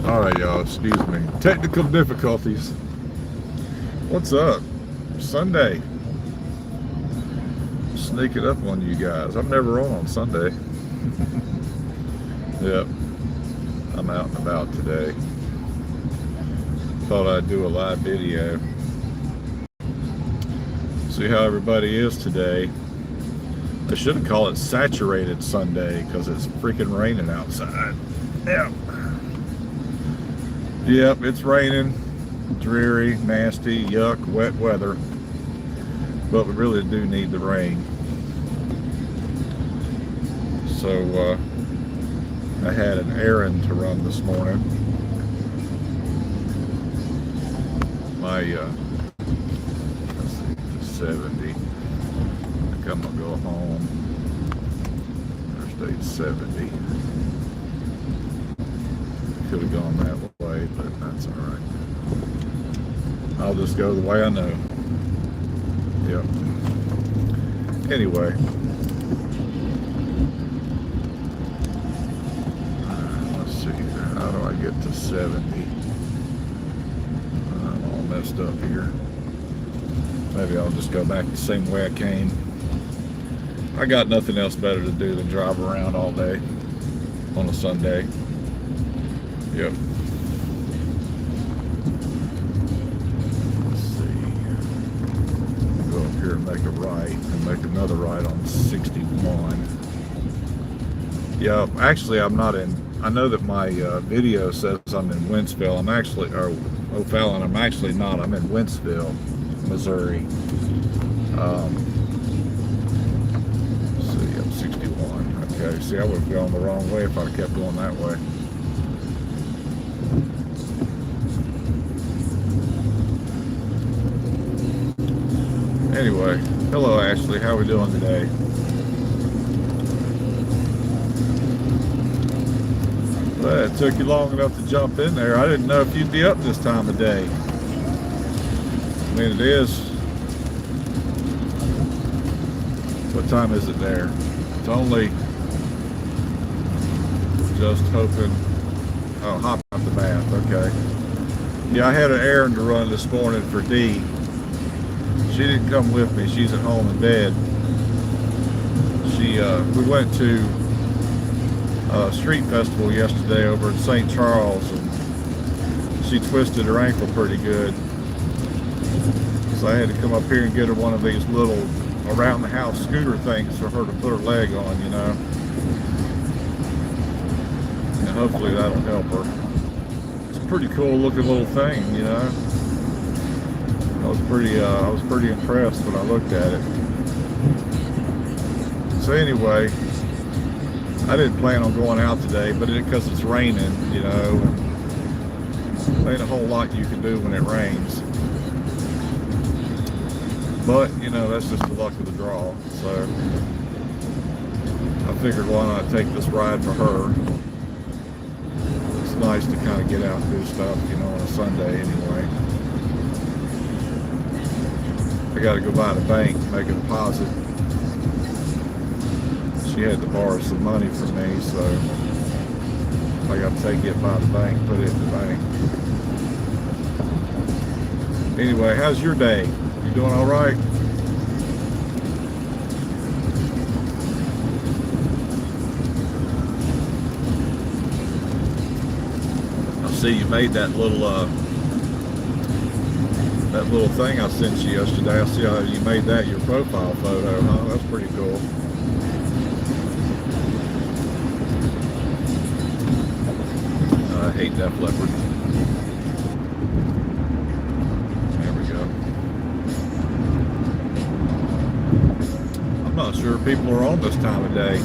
Alright, y'all, excuse me. Technical difficulties. What's up? Sunday. Sneaking up on you guys. I'm never on Sunday. Yep. I'm out and about today. Thought I'd do a live video. See how everybody is today. I shouldn't call it Saturated Sunday because it's freaking raining outside. Yep. Yep, it's raining. Dreary, nasty, yuck, wet weather. But we really do need the rain. So I had an errand to run this morning. My let's see, 70. I think I'm gonna go home. Interstate 70. Could have gone that way, but that's all right. I'll just go the way I know. Yep. Anyway. Let's see. How do I get to 70? I'm all messed up here. Maybe I'll just go back the same way I came. I got nothing else better to do than drive around all day on a Sunday. Yep. Let's see. Go up here and make a right and make another right on 61. Yeah, actually I'm not in, I know that my video says I'm in Wentzville. I'm actually, or O'Fallon, I'm actually not. I'm in Wentzville, Missouri. Let's see, I'm 61. Okay, see, I would have gone the wrong way if I kept going that way. Anyway, hello Ashley, how are we doing today? Well, it took you long enough to jump in there. I didn't know if you'd be up this time of day. I mean, it is. What time is it there? It's only just hoping. Oh, hop out the bath. Okay. Yeah, I had an errand to run this morning for Dee. She didn't come with me. She's at home in bed. We went to a street festival yesterday over in St. Charles, and she twisted her ankle pretty good. So I had to come up here and get her one of these little around the house scooter things for her to put her leg on, you know. And hopefully that'll help her. It's a pretty cool looking little thing, you know. I was pretty impressed when I looked at it. So anyway, I didn't plan on going out today, but because it's raining, you know, there ain't a whole lot you can do when it rains. But, you know, that's just the luck of the draw. So I figured why not take this ride for her. It's nice to kind of get out and do stuff, you know, on a Sunday anyway. I got to go by the bank and make a deposit. She had to borrow some money from me, so I got to take it by the bank, put it in the bank. Anyway, how's your day? You doing all right? I see you made that little thing I sent you yesterday. I see how you made that your profile photo, huh? That's pretty cool. I hate Def Leppard. There we go. I'm not sure people are on this time of day.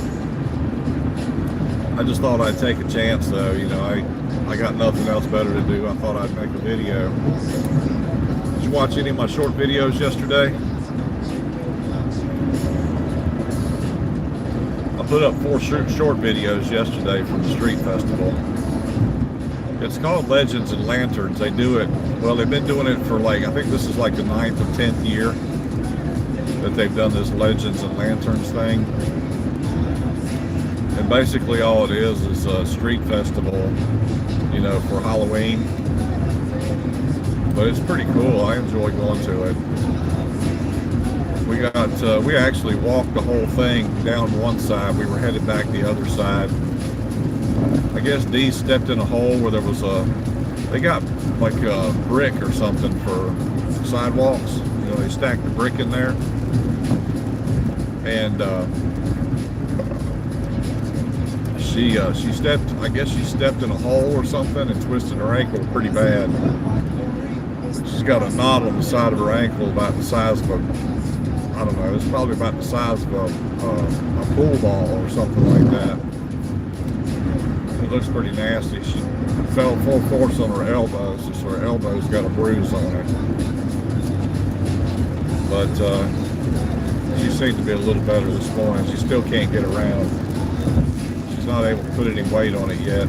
I just thought I'd take a chance though, you know, I got nothing else better to do. I thought I'd make a video. Did you watch any of my short videos yesterday? I put up 4 short videos yesterday from the street festival. It's called Legends and Lanterns. They do it, well, they've been doing it for like, I think this is like the 9th or 10th year that they've done this Legends and Lanterns thing. And And basically all it is a street festival, you know, for Halloween. But it's pretty cool. I enjoy going to it. We actually walked the whole thing down one side. We were headed back the other side. I guess Dee stepped in a hole where there was they got like a brick or something for sidewalks. You know, they stacked the brick in there. And she stepped, I guess she stepped in a hole or something and twisted her ankle pretty bad. She's got a knot on the side of her ankle about the size of I don't know, it's probably about the size of a pool ball or something like that. It looks pretty nasty. She fell full force on her elbows, so her elbow's got a bruise on it. But she seemed to be a little better this morning. She still can't get around. She's not able to put any weight on it yet.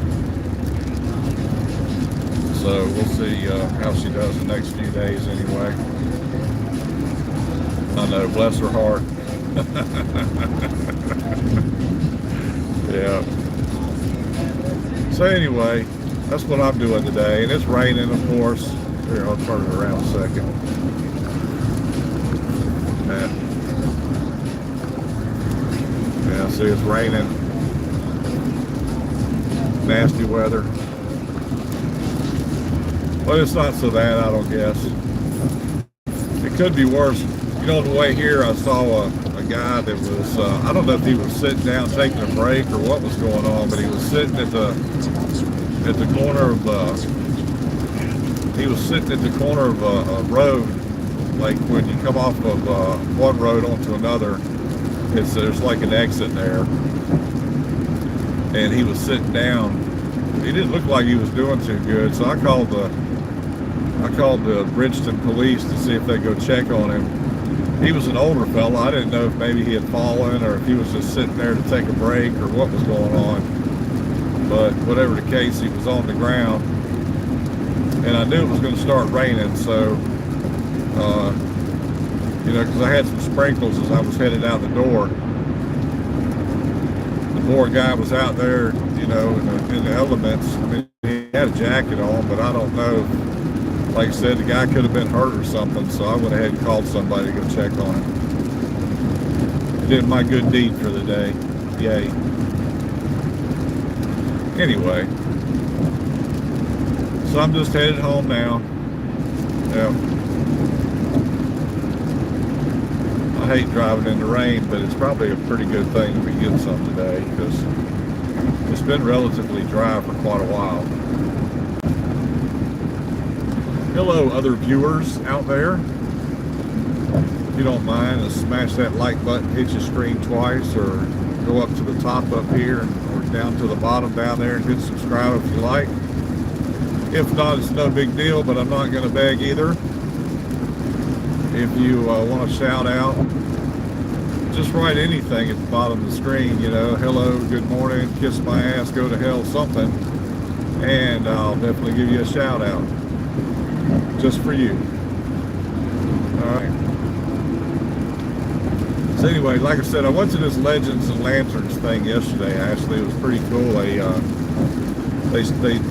So we'll see how she does the next few days anyway. I know, bless her heart. Yeah. So anyway, that's what I'm doing today. And it's raining, of course. Here, I'll turn it around a second. Yeah, see, it's raining. Nasty weather. But it's not so bad, I don't guess. It could be worse. You know, on the way here, I saw a guy that was, I don't know if he was sitting down taking a break or what was going on, but he was sitting at the corner of, a road, like when you come off of one road onto another, there's like an exit there. And he was sitting down. He didn't look like he was doing too good, so I called the Bridgeton police to see if they'd go check on him. He was an older fella. I didn't know if maybe he had fallen or if he was just sitting there to take a break or what was going on. But whatever the case, he was on the ground. And I knew it was going to start raining, so, you know, because I had some sprinkles as I was headed out the door. The poor guy was out there, you know, in the elements. I mean, he had a jacket on, but I don't know. Like I said, the guy could have been hurt or something, so I went ahead and called somebody to go check on him. Did my good deed for the day. Yay. Anyway, so I'm just headed home now. Yeah. I hate driving in the rain, but it's probably a pretty good thing if we get some today, because it's been relatively dry for quite a while. Hello, other viewers out there. If you don't mind, just smash that like button, hit your screen twice, or go up to the top up here, or down to the bottom down there and hit subscribe if you like. If not, it's no big deal, but I'm not going to beg either. If you want to shout out, just write anything at the bottom of the screen, you know, hello, good morning, kiss my ass, go to hell, something, and I'll definitely give you a shout out. Just for you. Alright. So anyway, like I said, I went to this Legends and Lanterns thing yesterday. Actually, it was pretty cool.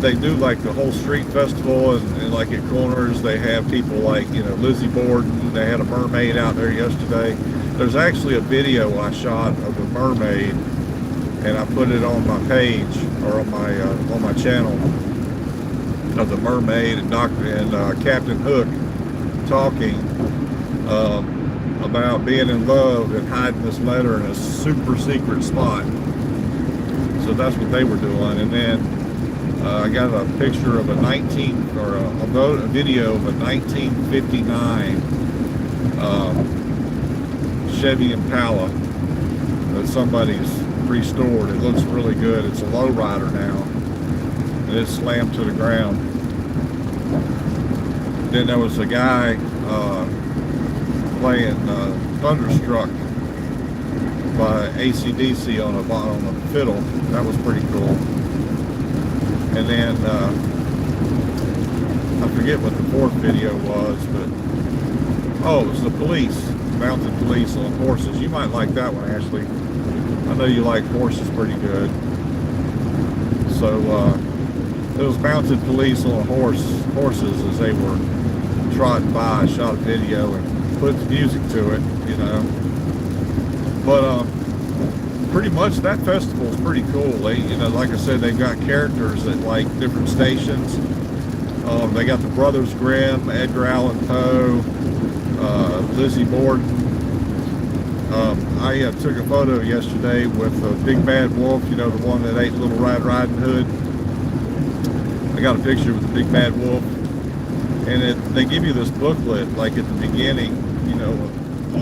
They do like the whole street festival, and like at corners they have people like, you know, Lizzie Borden. They had a mermaid out there yesterday. There's actually a video I shot of a mermaid, and I put it on my page or on my channel, of the mermaid and Captain Hook talking about being in love and hiding this letter in a super secret spot. So that's what they were doing. And then I got a picture of a video of a 1959 Chevy Impala that somebody's restored. It looks really good. It's a lowrider now. And it's slammed to the ground. Then there was a guy playing Thunderstruck by AC/DC on a fiddle. That was pretty cool. And then I forget what the fourth video was, but oh, it was the police, mounted police on horses. You might like that one, Ashley. I know you like horses pretty good. So it was mounted police on horses as they were trotting by. I shot a video and put the music to it, you know. But pretty much that festival is pretty cool. They, you know, like I said, they've got characters at like different stations. They got the Brothers Grimm, Edgar Allan Poe, Lizzie Borden. I took a photo yesterday with Big Bad Wolf, you know, the one that ate Little Red Riding Hood. I got a picture with the Big Bad Wolf, and they give you this booklet like at the beginning, you know,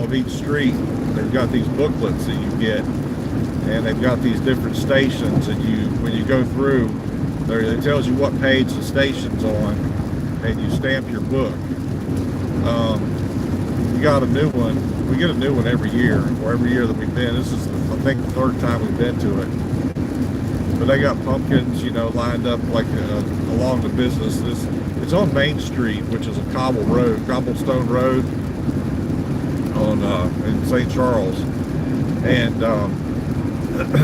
of each street. They've got these booklets that you get, and they've got these different stations, and when you go through, it tells you what page the station's on, and you stamp your book. We got a new one. We get a new one every year, or every year that we've been. This is, I think, the third time we've been to it. But they got pumpkins, you know, lined up like along the business. It's on Main Street, which is a cobblestone road in St. Charles, and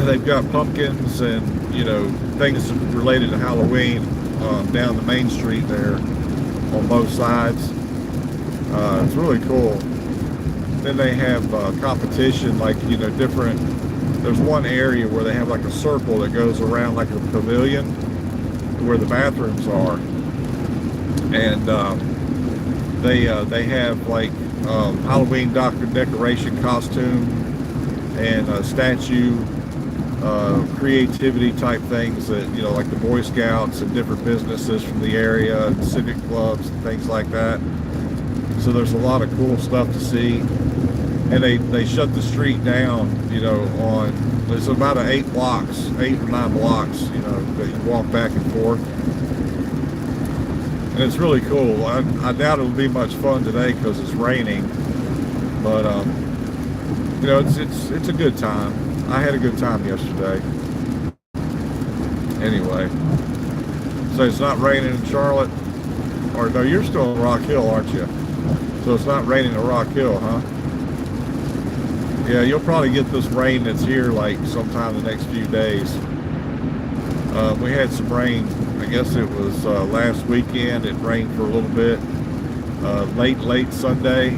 they've got pumpkins and, you know, things related to Halloween down the Main Street there on both sides. It's really cool. Then they have competition, like, you know, different. There's one area where they have like a circle that goes around like a pavilion where the bathrooms are, and they have like Halloween decoration costume and statue creativity type things that, you know, like the Boy Scouts and different businesses from the area and civic clubs and things like that. So there's a lot of cool stuff to see. And they shut the street down, you know, there's about 8 or 9 blocks, you know, that you walk back and forth. And it's really cool. I doubt it'll be much fun today because it's raining, but you know, it's a good time. I had a good time yesterday. Anyway, so it's not raining in Charlotte, or no, you're still in Rock Hill, aren't you? So it's not raining in Rock Hill, huh? Yeah, you'll probably get this rain that's here like sometime the next few days. We had some rain, I guess it was last weekend. It rained for a little bit, late Sunday,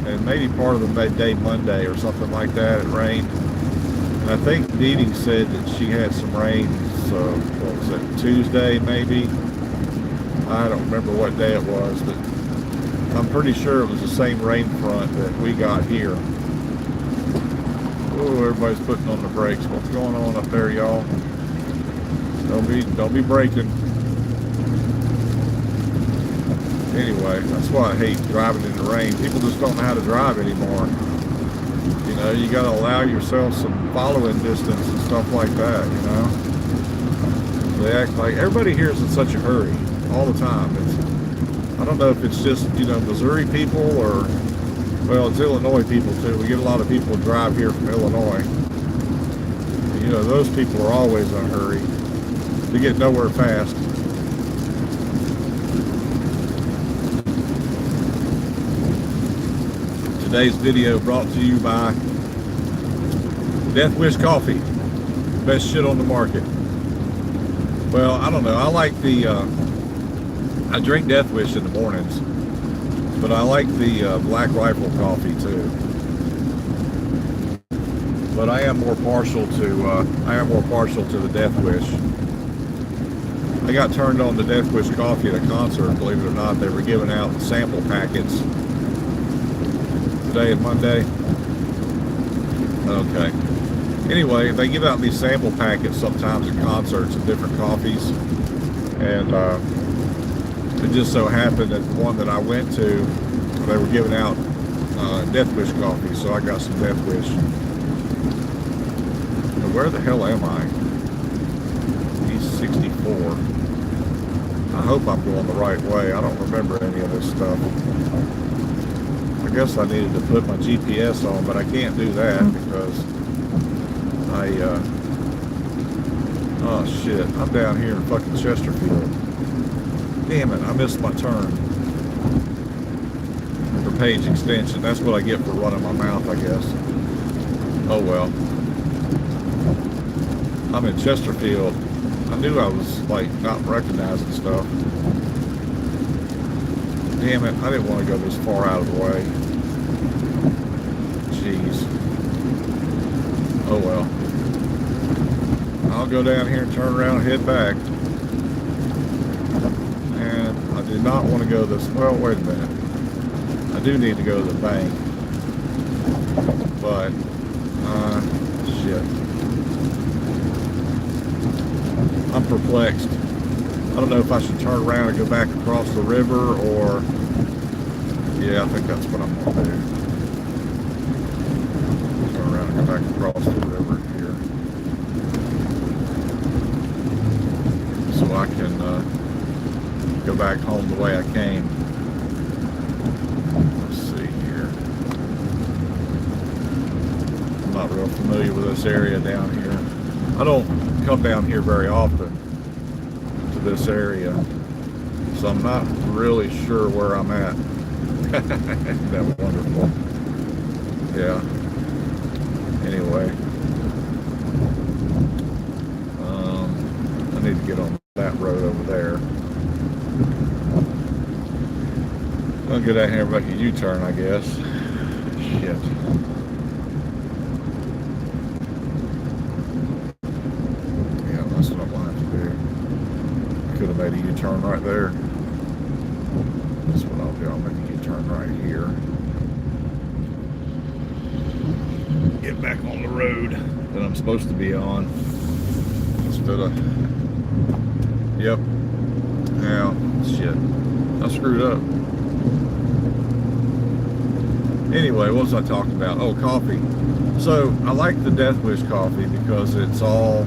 and maybe part of the day Monday or something like that. It rained. And I think Dee Dee said that she had some rain, so what was it, Tuesday maybe? I don't remember what day it was, but I'm pretty sure it was the same rain front that we got here. Oh, everybody's putting on the brakes. What's going on up there, y'all? Don't be braking. Anyway, that's why I hate driving in the rain. People just don't know how to drive anymore. You know, you got to allow yourself some following distance and stuff like that, you know. They act like everybody here is in such a hurry all the time. I don't know if it's just, you know, Missouri people or, well, it's Illinois people too. We get a lot of people who drive here from Illinois. You know, those people are always in a hurry. They get nowhere fast. Today's video brought to you by Death Wish Coffee. Best shit on the market. Well, I don't know. I like I drink Death Wish in the mornings, but I like the Black Rifle coffee too. But I am more partial to the Death Wish. I got turned on to Death Wish coffee at a concert, believe it or not. They were giving out sample packets today and Monday. Okay. Anyway, they give out these sample packets sometimes at concerts of different coffees, and it just so happened that the one that I went to, they were giving out Death Wish coffee, so I got some Death Wish. Now, where the hell am I? East 64. I hope I'm going the right way. I don't remember any of this stuff. I guess I needed to put my GPS on, but I can't do that because oh shit, I'm down here in fucking Chesterfield. Damn it, I missed my turn for Page Extension. That's what I get for running my mouth, I guess. Oh well. I'm in Chesterfield. I knew I was like not recognizing stuff. Damn it, I didn't want to go this far out of the way. Jeez. Oh well. I'll go down here and turn around and head back. And I did not want to go this, well, wait a minute. I do need to go to the bank. But, shit. I'm perplexed. I don't know if I should turn around and go back across the river or, yeah, I think that's what I'm going to do. Turn around and go back across the river here. So I can go back home the way I came. Let's see here. I'm not real familiar with this area down here. I don't come down here very often to this area, so I'm not really sure where I'm at. Isn't that wonderful? Yeah. Anyway, I need to get on that road over there. I'll get out here and make a U-turn, I guess. Shit. Yeah, that's what I'm going to have to do. Could have made a U-turn right there. That's what I'll do. I'll make a U-turn right here. Get back on the road that I'm supposed to be on. Instead of... Yep. Yeah, shit. I screwed up. Anyway, what was I talking about? Oh, coffee. So, I like the Death Wish coffee because it's all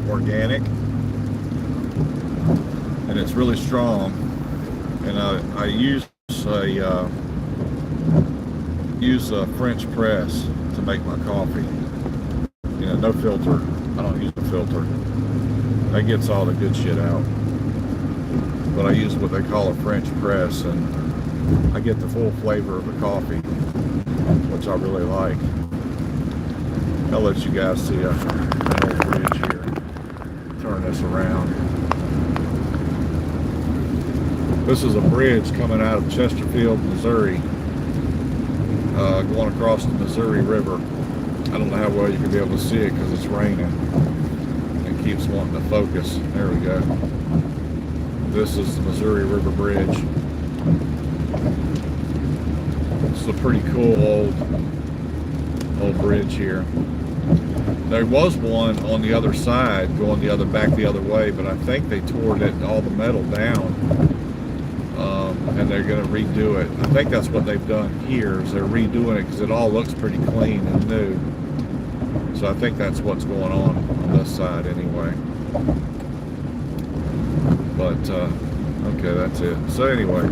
organic and it's really strong. And I use a French press to make my coffee. You know, no filter. I don't use a filter. That gets all the good shit out. But I use what they call a French press, and I get the full flavor of the coffee, which I really like. I'll let you guys see an old bridge here. Turn this around. This is a bridge coming out of Chesterfield, Missouri, going across the Missouri River. I don't know how well you can be able to see it because it's raining. It keeps wanting to focus. There we go. This is the Missouri River Bridge. It's a pretty cool old bridge here. There was one on the other side going back the other way, but I think they tore all the metal down, and they're going to redo it. I think that's what they've done here, is they're redoing it because it all looks pretty clean and new. So I think that's what's going on this side anyway. But okay, that's it. So anyway,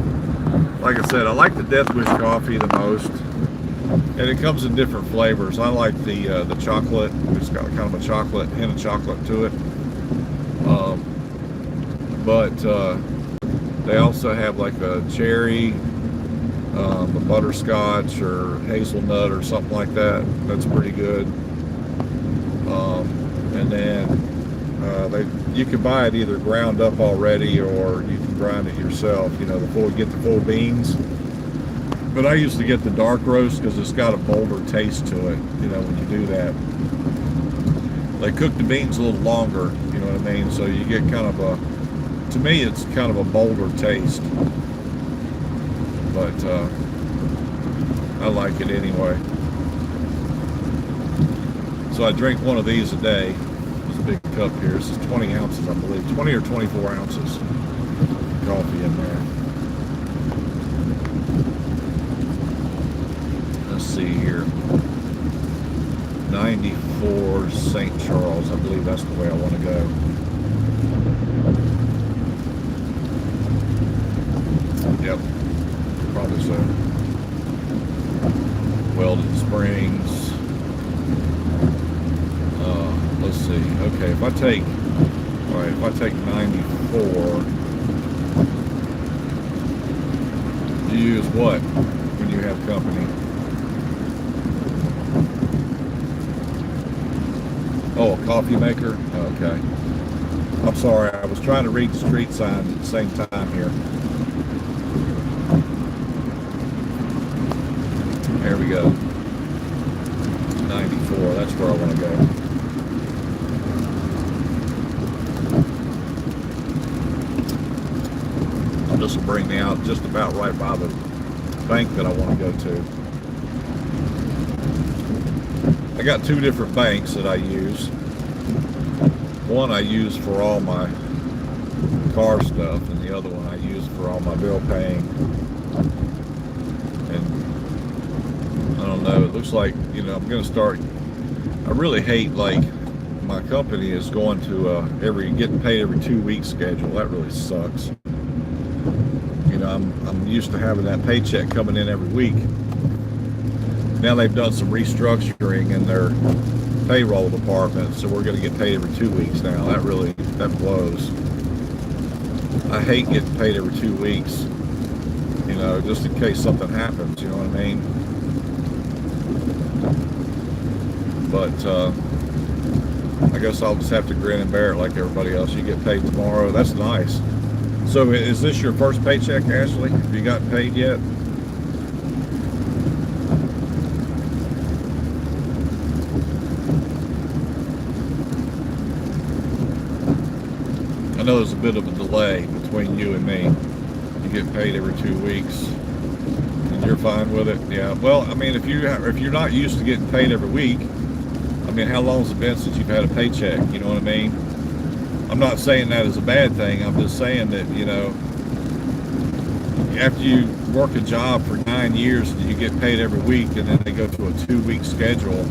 like I said, I like the Death Wish coffee the most, and it comes in different flavors. I like the chocolate. It's got kind of a chocolate, hint of chocolate to it. But they also have like a cherry, a butterscotch or hazelnut or something like that. That's pretty good. And then you can buy it either ground up already, or you can grind it yourself. You know, get the full beans. But I used to get the dark roast because it's got a bolder taste to it. You know, when you do that, they cook the beans a little longer. You know what I mean? So you get kind of to me, it's kind of a bolder taste. But I like it anyway. So I drink one of these a day. There's a big cup here. This is 20 ounces, I believe. 20 or 24 ounces of coffee in there. Let's see here. 94 St. Charles. I believe that's the way I want to go. Yep. Probably so. Weldon Springs. Let's see. Okay, if I take 94, you use what when you have company? Oh, a coffee maker? Okay. I'm sorry, I was trying to read the street signs at the same time here. There we go. 94, that's where I want to go. This will bring me out just about right by the bank that I want to go to. I got two different banks that I use. One I use for all my car stuff, and the other one I use for all my bill paying. And I don't know, it looks like, you know, I'm going to start, I really hate, like, my company is going to getting paid every 2 week schedule. That really sucks. You know, I'm used to having that paycheck coming in every week. Now they've done some restructuring in their payroll department, so we're going to get paid every 2 weeks now. That blows. I hate getting paid every 2 weeks, you know, just in case something happens, you know what I mean? But I guess I'll just have to grin and bear it like everybody else. You get paid tomorrow. That's nice. So is this your first paycheck, Ashley? Have you gotten paid yet? I know there's a bit of a delay between you and me. You get paid every 2 weeks, and you're fine with it. Yeah. Well, I mean, if you're not used to getting paid every week, I mean, how long has it been since you've had a paycheck? You know what I mean? I'm not saying that is a bad thing. I'm just saying that, you know, after you work a job for 9 years and you get paid every week, and then they go to a 2 week schedule,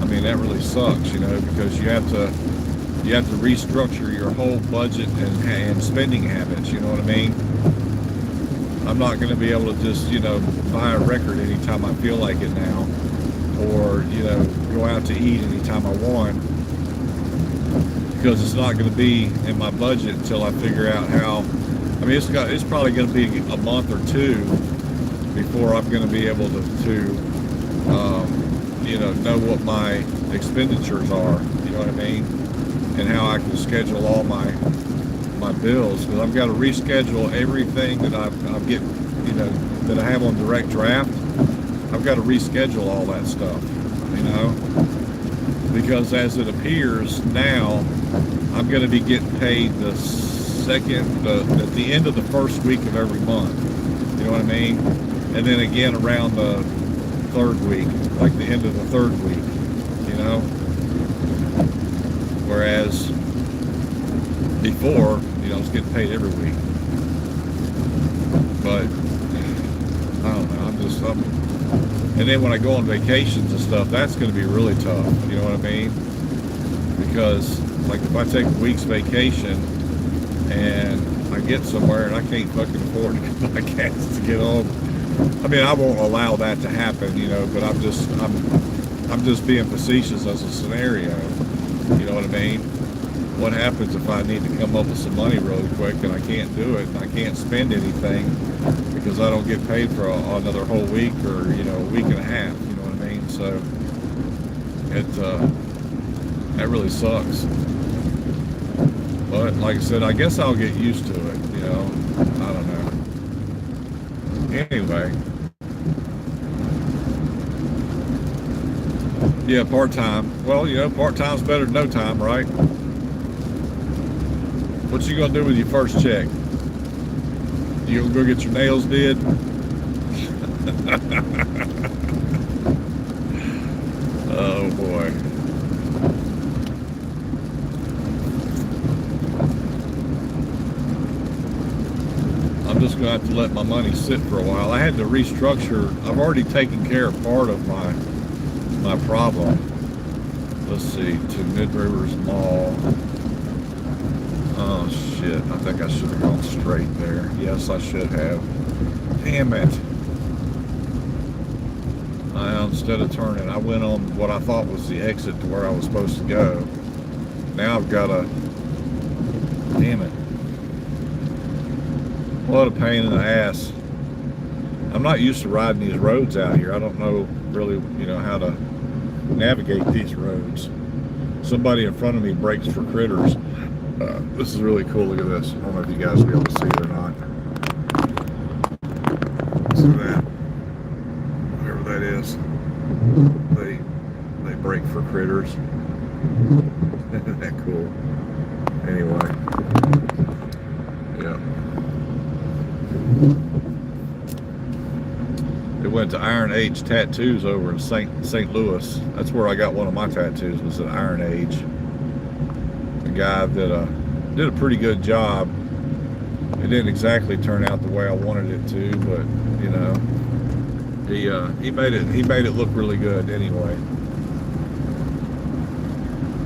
I mean, that really sucks, you know, because you have to restructure your whole budget and spending habits, you know what I mean? I'm not going to be able to just, you know, buy a record anytime I feel like it now, or, you know, go out to eat anytime I want, because it's not going to be in my budget until I figure out how. I mean, it's probably going to be a month or two before I'm going to be able to you know what my expenditures are, you know what I mean, and how I can schedule all my bills, because I've got to reschedule everything that I'm getting, you know, that I have on direct draft. I've got to reschedule all that stuff, you know, because as it appears now, I'm going to be getting paid at the end of the first week of every month, you know what I mean, and then again around the third week, like the end of the third week, you know, whereas before, you know, I was getting paid every week. But I don't know, and then when I go on vacations and stuff, that's going to be really tough, you know what I mean, because like if I take a week's vacation and I get somewhere and I can't fucking afford to get my gas to get home, I mean, I won't allow that to happen, you know, but I'm just being facetious as a scenario, you know what I mean? What happens if I need to come up with some money really quick and I can't do it and I can't spend anything because I don't get paid for another whole week, or, you know, a week and a half, you know what I mean? So that really sucks. But like I said, I guess I'll get used to it, you know, I don't know. Anyway, yeah, part-time. Well, you know, part-time's better than no time, right? What you gonna do with your first check? You gonna go get your nails did? Oh boy. I'm just gonna have to let my money sit for a while. I had to restructure. I've already taken care of part of my problem. Let's see, to Mid Rivers Mall. Oh shit, I think I should have gone straight there. Yes, I should have. Damn it. Instead of turning, I went on what I thought was the exit to where I was supposed to go. Now I've got to, damn it. What a pain in the ass. I'm not used to riding these roads out here. I don't know really, you know, how to navigate these roads. somebody in front of me brakes for critters. This is really cool. Look at this. I don't know if you guys will be able to see it or not. See that? Whatever that is. They brake for critters. Isn't that cool? Anyway. Yeah. It went to Iron Age Tattoos over in St. Louis. That's where I got one of my tattoos, was at Iron Age. The guy that did a pretty good job. It didn't exactly turn out the way I wanted it to, but you know, he made it look really good anyway.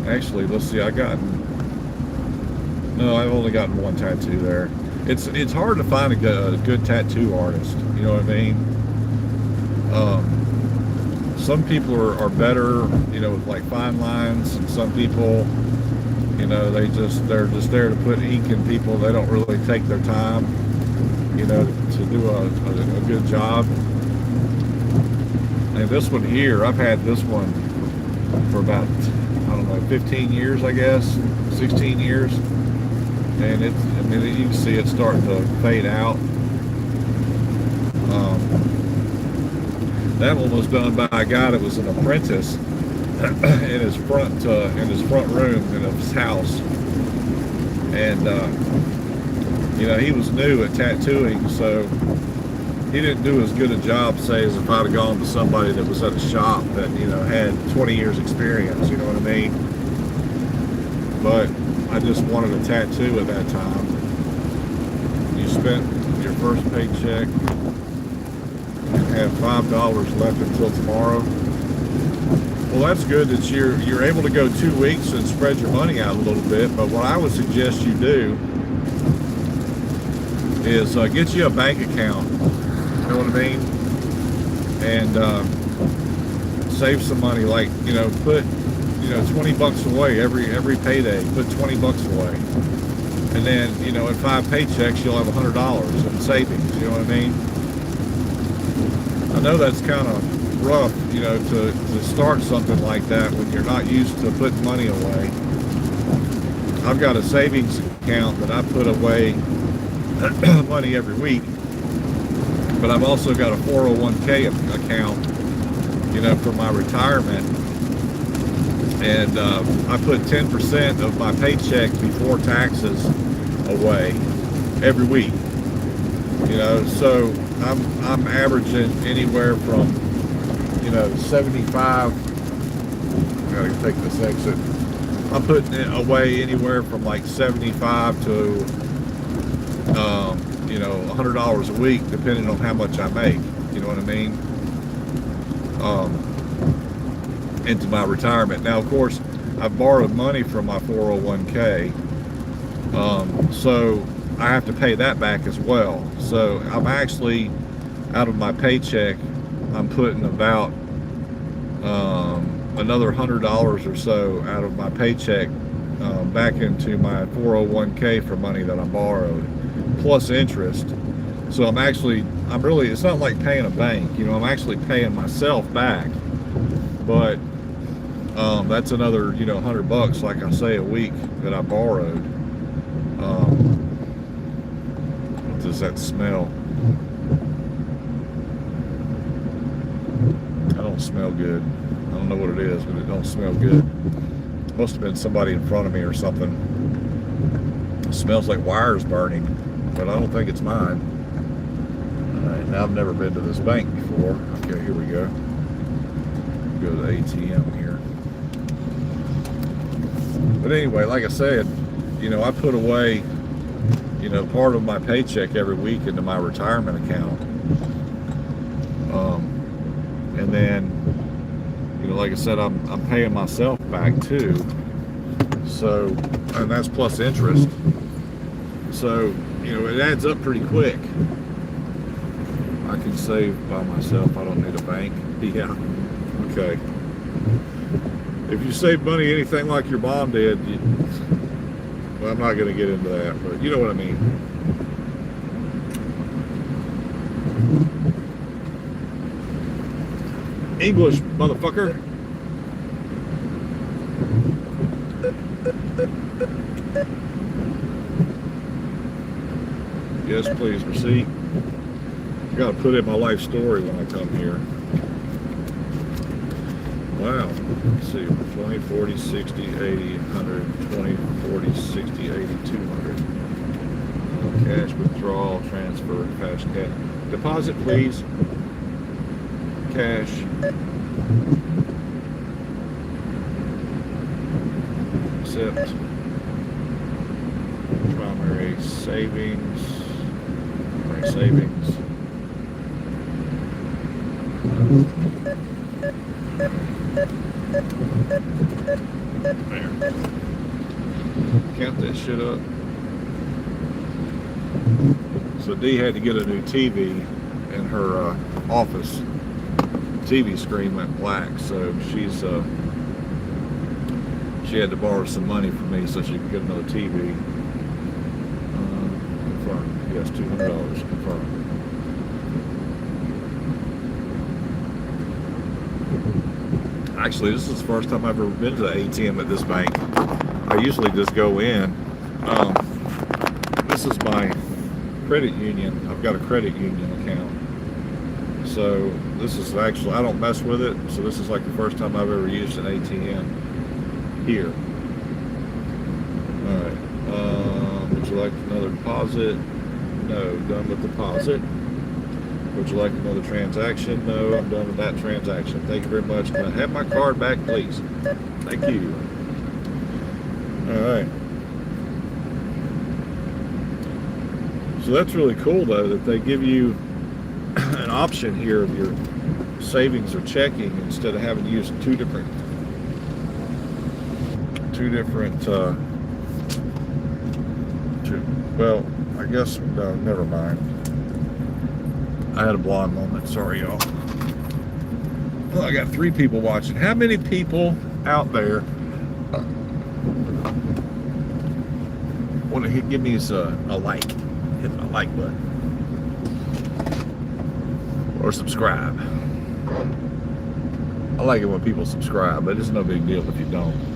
Actually, let's see. I've only gotten one tattoo there. It's hard to find a good tattoo artist. You know what I mean? Some people are better, you know, with like fine lines, and some people, you know, they're just there to put ink in people. They don't really take their time, you know, to do a good job. And this one here, I've had this one for about, I don't know, 15 years, I guess, 16 years. And I mean, you can see it starting to fade out. That one was done by a guy that was an apprentice in his front room in his house, and you know, he was new at tattooing, so he didn't do as good a job, say, as if I'd have gone to somebody that was at a shop that, you know, had 20 years experience. You know what I mean? But I just wanted a tattoo at that time. You spent your first paycheck and have $5 left until tomorrow. Well, that's good that you're able to go 2 weeks and spread your money out a little bit. But what I would suggest you do is get you a bank account. You know what I mean? And save some money. Like, you know, put, you know, 20 bucks away every payday. Put 20 bucks away, and then, you know, in 5 paychecks you'll have $100 in savings. You know what I mean? I know that's kind of rough, you know, to start something like that when you're not used to putting money away. I've got a savings account that I put away money every week, but I've also got a 401k account, you know, for my retirement, and I put 10% of my paycheck before taxes away every week. You know, so I'm averaging anywhere from, you know, 75. Gotta take this exit. I'm putting it away anywhere from like 75 to you know, $100 a week, depending on how much I make. You know what I mean? Into my retirement. Now, of course, I've borrowed money from my 401k, so I have to pay that back as well. So I'm actually, out of my paycheck, I'm putting about another $100 or so out of my paycheck back into my 401k for money that I borrowed, plus interest. So I'm really, it's not like paying a bank, you know, I'm actually paying myself back. But that's another, you know, $100, like I say, a week that I borrowed. What does that smell? I don't smell good. I don't know what it is, but it don't smell good. Must have been somebody in front of me or something. It smells like wires burning, but I don't think it's mine. All right, now I've never been to this bank before. Okay, here we go. Go to the ATM here. But anyway, like I said, you know, I put away, you know, part of my paycheck every week into my retirement account. And then, you know, like I said, I'm paying myself back too. So, and that's plus interest. So, you know, it adds up pretty quick. I can save by myself. I don't need a bank. Yeah. Okay. If you save money anything like your mom did, well, I'm not going to get into that, but you know what I mean. English, motherfucker. Yes, please, receipt. I gotta put in my life story when I come here. Wow. Let's see. 20, 40, 60, 80, 100, 20, 40, 60, 80, 200. Cash withdrawal, transfer, cash, cash. Deposit, please. Cash. Accept. Primary savings. Primary savings. There. Count that shit up. So Dee had to get a new TV, and her office TV screen went black, so she had to borrow some money from me so she could get another TV. Confirm. Yes, $200. Confirm. Actually, this is the first time I've ever been to the ATM at this bank. I usually just go in. This is my credit union. I've got a credit union account. So this is actually, I don't mess with it. So this is like the first time I've ever used an ATM here. All right. Would you like another deposit? No, done with deposit. Would you like another transaction? No, I'm done with that transaction. Thank you very much. Can I have my card back, please? Thank you. All right. So that's really cool, though, that they give you an option here of your savings or checking instead of having to use two different well, I guess, no, never mind. I had a blonde moment. Sorry, y'all. Well, I got 3 people watching. How many people out there want to give me a like? Hit my like button. Or subscribe. I like it when people subscribe, but it's no big deal if you don't.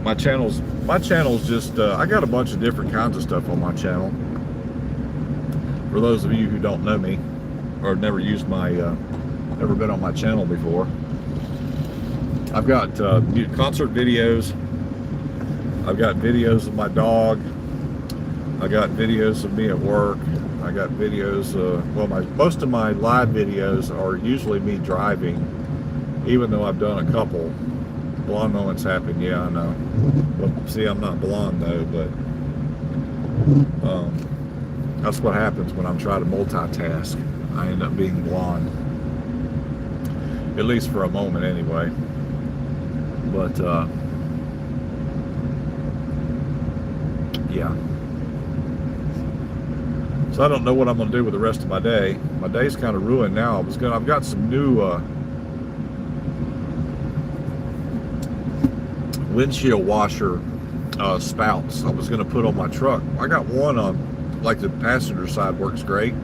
My channel's just, I got a bunch of different kinds of stuff on my channel. For those of you who don't know me, or never used my, never been on my channel before, I've got concert videos, I've got videos of my dog, I got videos of me at work, I got videos, well, most of my live videos are usually me driving, even though I've done a couple. Blonde moments happen, yeah, I know. Well, see, I'm not blonde though, but that's what happens when I'm trying to multitask. I end up being blonde, at least for a moment anyway. But yeah. So I don't know what I'm gonna do with the rest of my day. My day's kind of ruined now. I've got some new windshield washer spouts I was going to put on my truck. I got one on, like, the passenger side works great,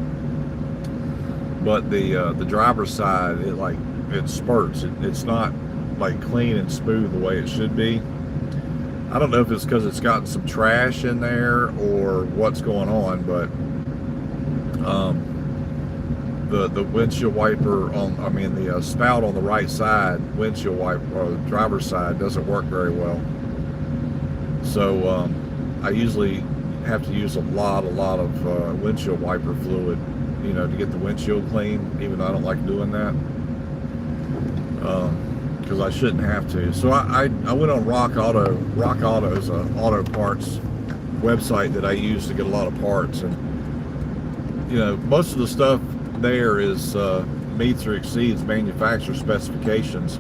but the driver's side, it spurts. It's not like clean and smooth the way it should be. I don't know if it's because it's gotten some trash in there or what's going on, but the windshield wiper the spout on the right side, windshield wiper, or the driver's side, doesn't work very well. So I usually have to use a lot of windshield wiper fluid, to get the windshield clean, even though I don't like doing that, because I shouldn't have to. So I went on Rock Auto's auto parts website that I use to get a lot of parts, and most of the stuff there is meets or exceeds manufacturer specifications,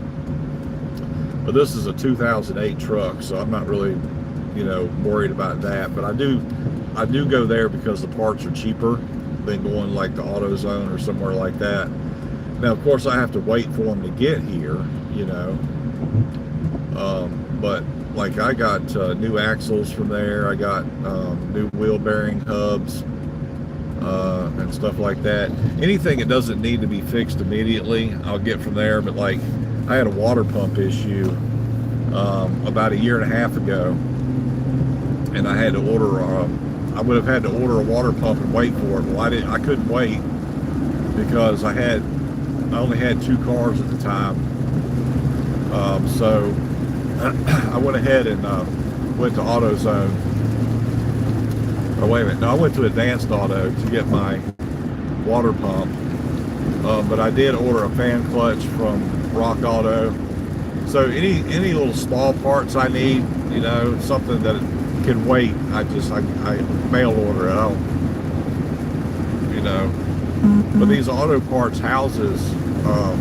but this is a 2008 truck, so I'm not really worried about that. But I do go there because the parts are cheaper than going like to AutoZone or somewhere like that. Now, of course, I have to wait for them to get here, but like I got new axles from there, I got new wheel bearing hubs, and stuff like that. Anything that doesn't need to be fixed immediately, I'll get from there. But like, I had a water pump issue about 1.5 years ago, and I had to order. I would have had to order a water pump and wait for it. Well, I couldn't wait because I only had 2 cars at the time. So I went ahead and went to AutoZone. Oh, wait a minute. No, I went to Advanced Auto to get my water pump. But I did order a fan clutch from Rock Auto. So any little small parts I need, you know, something that can wait, I mail order it. I don't, you know. But these auto parts houses,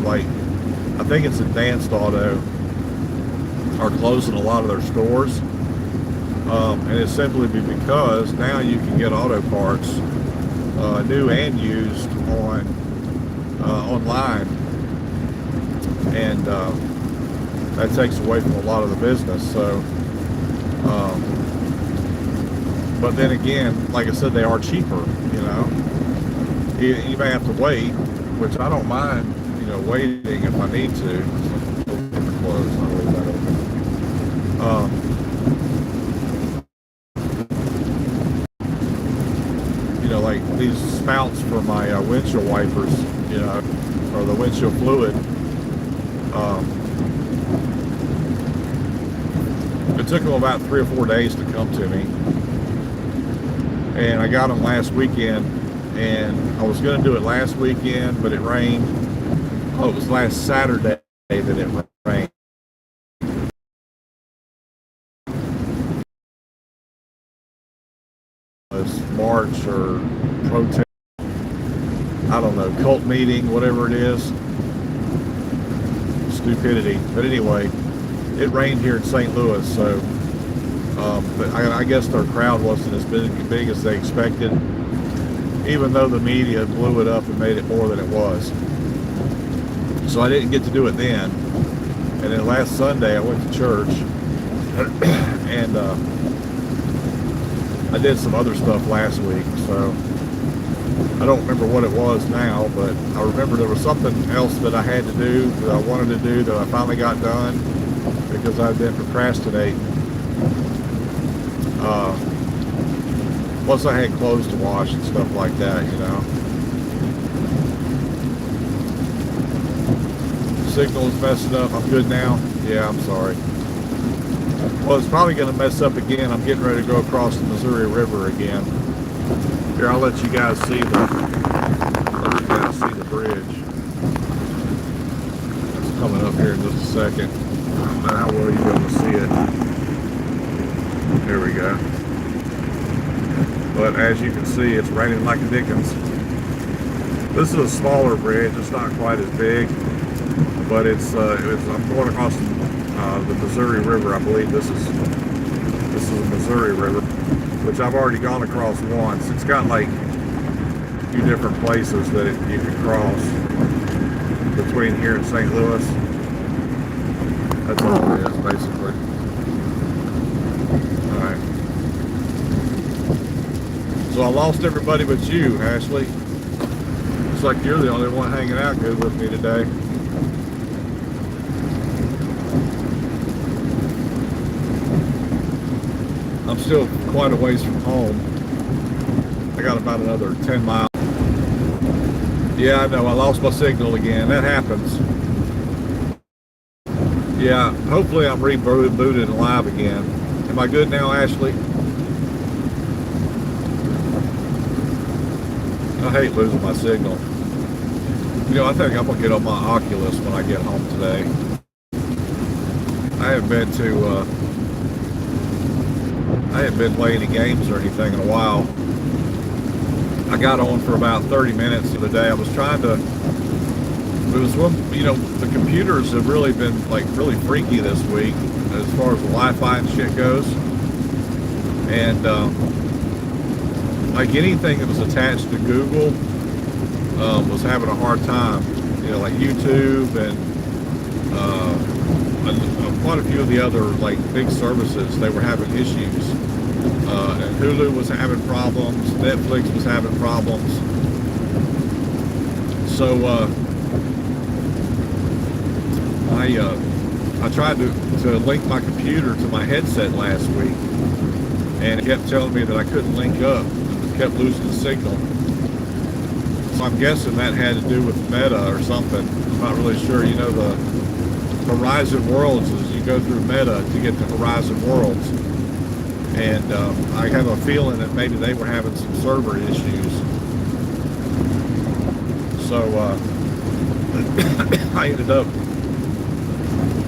like I think it's Advanced Auto, are closing a lot of their stores. And it's simply because now you can get auto parts, new and used, online, and that takes away from a lot of the business. So, but then again, like I said, they are cheaper. You know, you may have to wait, which I don't mind. You know, waiting if I need to. Close. I'll leave that open. You know, like these spouts for my windshield wipers, you know, or the windshield fluid. It took them about 3 or 4 days to come to me, and I got them last weekend, and I was going to do it last weekend, but it rained. Oh, it was last Saturday that it rained. March or protest, I don't know, cult meeting, whatever it is, stupidity. But anyway, it rained here in St. Louis, so but I guess their crowd wasn't as big as they expected, even though the media blew it up and made it more than it was. So I didn't get to do it then. And then last Sunday I went to church, and I did some other stuff last week, so I don't remember what it was now, but I remember there was something else that I had to do, that I wanted to do, that I finally got done because I've been procrastinating. Plus I had clothes to wash and stuff like that, you know. Signal is messing up. I'm good now. Yeah, I'm sorry. Well, it's probably going to mess up again. I'm getting ready to go across the Missouri River again. Here, I'll let you guys see the bridge. It's coming up here in just a second. I don't know how well you're going to see it. There we go. But as you can see, it's raining like a Dickens. This is a smaller bridge. It's not quite as big, but I'm going across the Missouri River. I believe this is the Missouri River, which I've already gone across once. It's got like a few different places that you can cross between here and St. Louis. That's all it is, basically. All right. So I lost everybody but you, Ashley. Looks like you're the only one hanging out good with me today. I'm still quite a ways from home. I got about another 10 miles. Yeah, I know, I lost my signal again. That happens. Yeah, hopefully I'm rebooted and live again. Am I good now, Ashley? I hate losing my signal. You know, I think I'm going to get on my Oculus when I get home today. I haven't been playing any games or anything in a while. I got on for about 30 minutes the other day. I was trying to, you know, the computers have really been like really freaky this week as far as the Wi-Fi and shit goes. And like anything that was attached to Google was having a hard time. You know, like YouTube and quite a few of the other like big services, they were having issues. And Hulu was having problems, Netflix was having problems. So I tried to link my computer to my headset last week, and it kept telling me that I couldn't link up. It kept losing the signal. So I'm guessing that had to do with Meta or something. I'm not really sure. You know, the Horizon Worlds is you go through Meta to get to Horizon Worlds. And I have a feeling that maybe they were having some server issues. So I ended up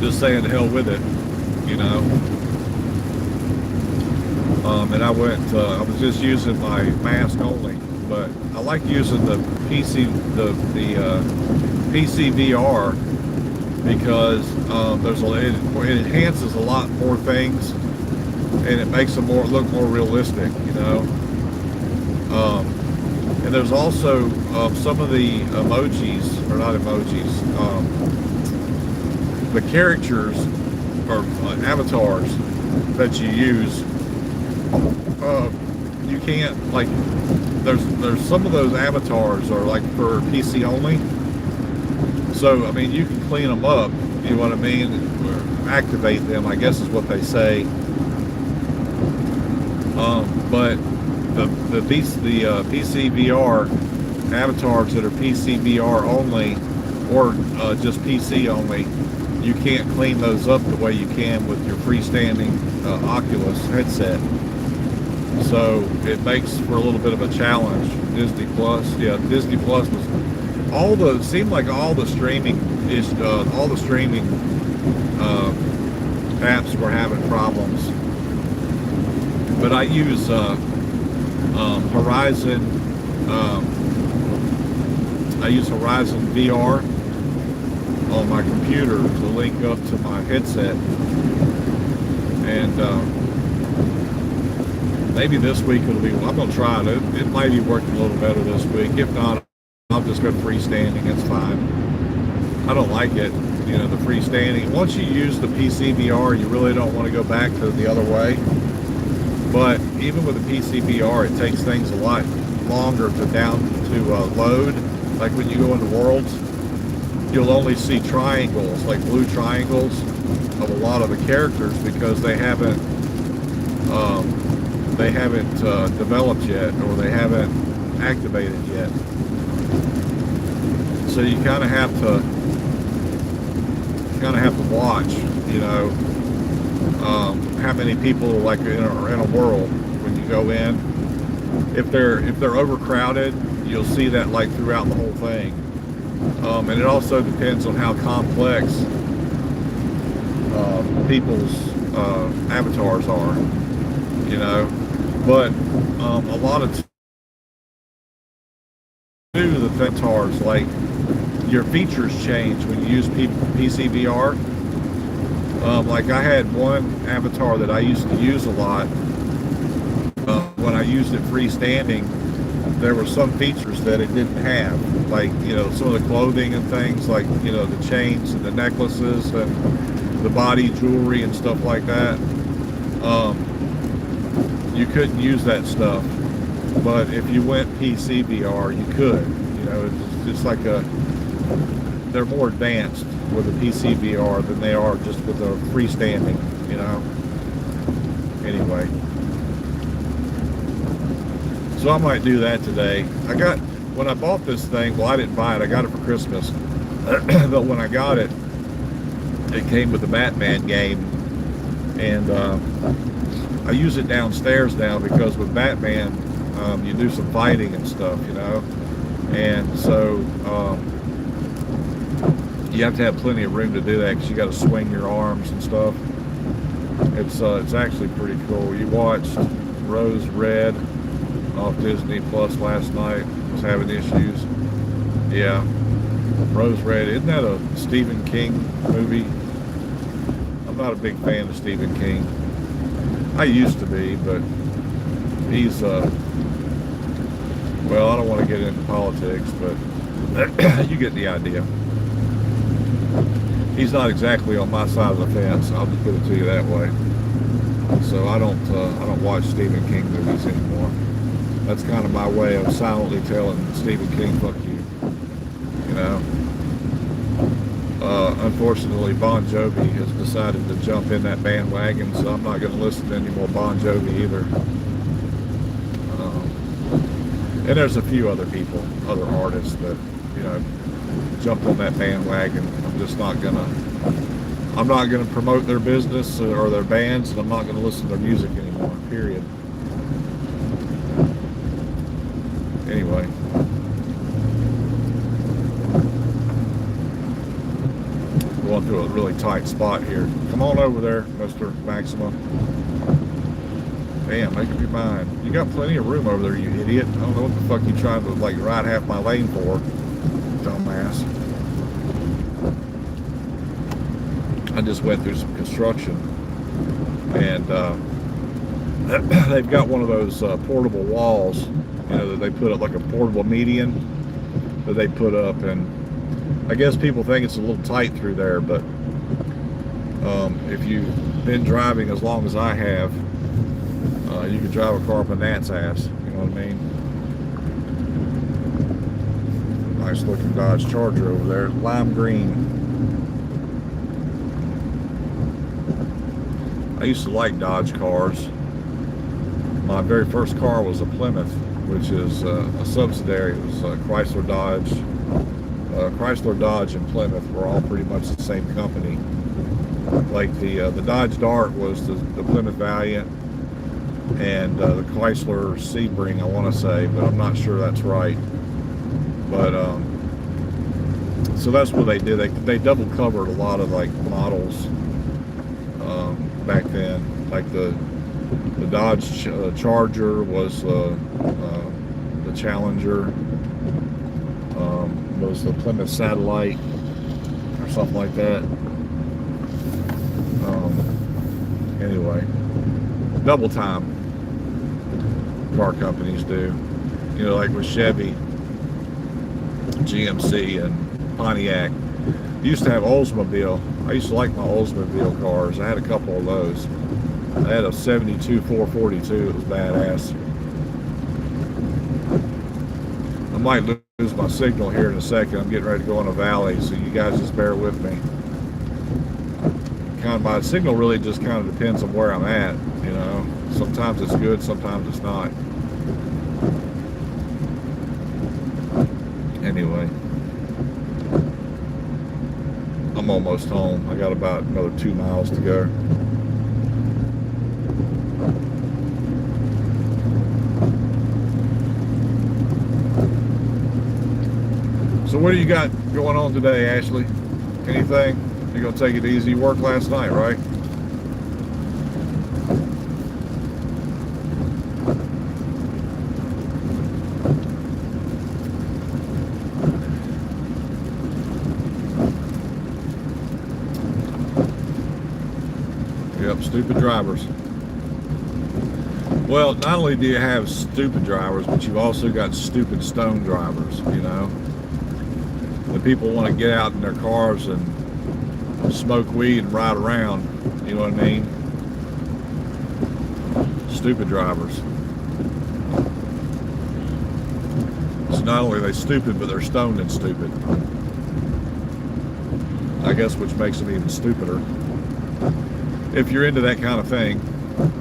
just saying to hell with it, you know. And I was just using my mask only, but I like using the PC, the PC VR because it enhances a lot more things, and it makes them look more realistic, you know. And there's also some of the emojis, or not emojis, the characters or avatars that you use. You can't, like, there's some of those avatars are like for PC only. So I mean, you can clean them up, you know what I mean, or activate them, I guess is what they say. But the PC VR avatars that are PC VR only, or just PC only, you can't clean those up the way you can with your freestanding Oculus headset. So it makes for a little bit of a challenge. Disney Plus, yeah, Disney Plus was seemed like all the streaming apps were having problems. But I use Horizon. I use Horizon VR on my computer to link up to my headset, and maybe this week it'll be. I'm gonna try it. It might be working a little better this week. If not, I'll just go freestanding. It's fine. I don't like it, you know, the freestanding. Once you use the PC VR, you really don't want to go back to the other way. But even with the PC VR, it takes things a lot longer to load. Like when you go into Worlds, you'll only see triangles, like blue triangles, of a lot of the characters because they haven't developed yet, or they haven't activated yet. So you kind of have to watch, you know, how many people like are in a world when you go in. If they're overcrowded, you'll see that like throughout the whole thing. And it also depends on how complex people's avatars are, you know. But a lot of the avatars, like your features change when you use PC VR. Like I had one avatar that I used to use a lot. When I used it freestanding, there were some features that it didn't have, like, you know, some of the clothing and things, like, you know, the chains and the necklaces and the body jewelry and stuff like that. You couldn't use that stuff, but if you went PC VR, you could. You know, it's like they're more advanced with a PC VR than they are just with a freestanding, you know. Anyway, so I might do that today. When I bought this thing, well, I didn't buy it, I got it for Christmas. But when I got it, it came with the Batman game, and I use it downstairs now because with Batman, you do some fighting and stuff, you know, and so you have to have plenty of room to do that because you got to swing your arms and stuff. It's actually pretty cool. You watched Rose Red off Disney Plus last night. Was having issues. Yeah, Rose Red. Isn't that a Stephen King movie? I'm not a big fan of Stephen King. I used to be, but he's well, I don't want to get into politics, but you get the idea. He's not exactly on my side of the fence. I'll just put it to you that way. So I don't watch Stephen King movies anymore. That's kind of my way of silently telling Stephen King, fuck you. You know. Unfortunately, Bon Jovi has decided to jump in that bandwagon, so I'm not going to listen to any more Bon Jovi either. And there's a few other people, other artists that, you know, jumped on that bandwagon. I'm just not going to, I'm not going to promote their business or their bands, and I'm not going to listen to their music anymore, period. Anyway. Going through a really tight spot here. Come on over there, Mr. Maxima. Damn, make up your mind. You got plenty of room over there, you idiot. I don't know what the fuck you trying to like ride half my lane for, dumbass. I just went through some construction, and they've got one of those portable walls, you know, that they put up, like a portable median that they put up, and I guess people think it's a little tight through there, but if you've been driving as long as I have, you can drive a car up a gnat's ass, you know what I mean? Nice looking Dodge Charger over there, lime green. I used to like Dodge cars. My very first car was a Plymouth, which is a subsidiary. It was Chrysler Dodge. Chrysler Dodge and Plymouth were all pretty much the same company. Like the Dodge Dart was the Plymouth Valiant, and the Chrysler Sebring, I want to say, but I'm not sure that's right. But so that's what they did. They double covered a lot of like models back then. Like the Dodge Charger was the Challenger. Was the Plymouth Satellite or something like that. Anyway, double time car companies do. You know, like with Chevy, GMC, and Pontiac. You used to have Oldsmobile. I used to like my Oldsmobile cars. I had a couple of those. I had a 72 442. It was badass. I might lose my signal here in a second. I'm getting ready to go in a valley, so you guys just bear with me. My signal really just kind of depends on where I'm at, you know. Sometimes it's good, sometimes it's not. Anyway, I'm almost home. I got about another 2 miles to go. So what do you got going on today, Ashley? Anything? You gonna take it easy? You worked last night, right? Yep, stupid drivers. Well, not only do you have stupid drivers, but you've also got stupid stone drivers, you know. The people want to get out in their cars and smoke weed and ride around, you know what I mean? Stupid drivers. So not only are they stupid, but they're stoned and stupid. I guess which makes them even stupider. If you're into that kind of thing,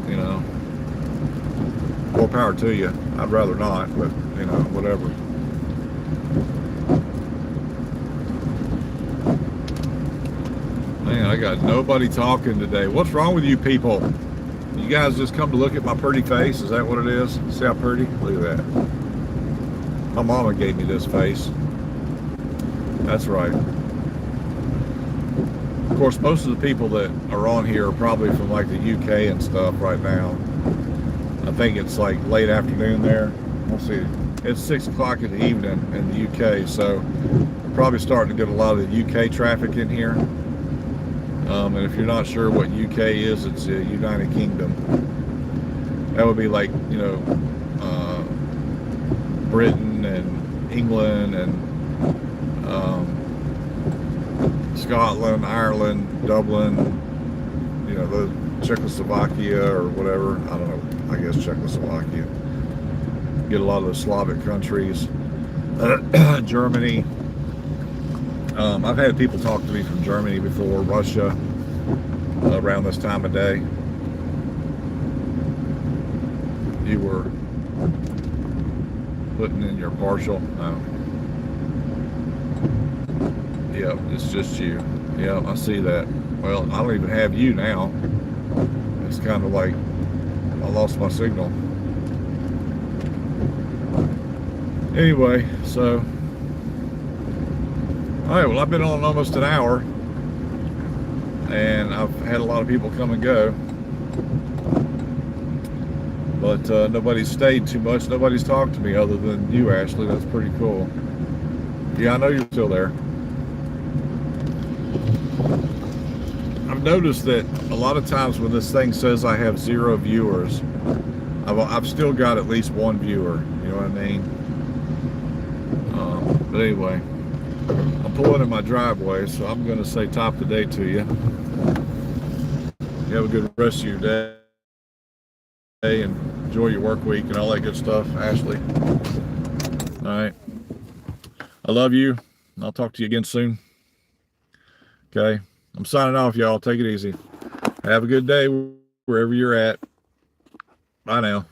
you know, more power to you. I'd rather not, but, you know, whatever. Man, I got nobody talking today. What's wrong with you people? You guys just come to look at my pretty face? Is that what it is? See how pretty? Look at that. My mama gave me this face. That's right. Of course, most of the people that are on here are probably from like the UK and stuff right now. I think it's like late afternoon there. Let's see. It's 6 o'clock in the evening in the UK, so we're probably starting to get a lot of the UK traffic in here. And if you're not sure what UK is, it's the United Kingdom. That would be like, you know, Britain and England and Scotland, Ireland, Dublin, you know, the Czechoslovakia or whatever. I don't know. I guess Czechoslovakia. Get a lot of the Slavic countries. Germany. I've had people talk to me from Germany before, Russia, around this time of day. You were putting in your partial. No. Yep, it's just you. Yeah, I see that. Well, I don't even have you now. It's kind of like I lost my signal. Anyway, so all right, well, I've been on almost an hour, and I've had a lot of people come and go, but nobody's stayed too much. Nobody's talked to me other than you, Ashley. That's pretty cool. Yeah, I know you're still there. I've noticed that a lot of times when this thing says I have 0 viewers, I've still got at least 1 viewer. You know what I mean? But anyway, I'm pulling in my driveway, so I'm going to say top of the day to you. You have a good rest of your day and enjoy your work week and all that good stuff, Ashley. All right. I love you. I'll talk to you again soon. Okay. I'm signing off, y'all. Take it easy. Have a good day wherever you're at. Bye now.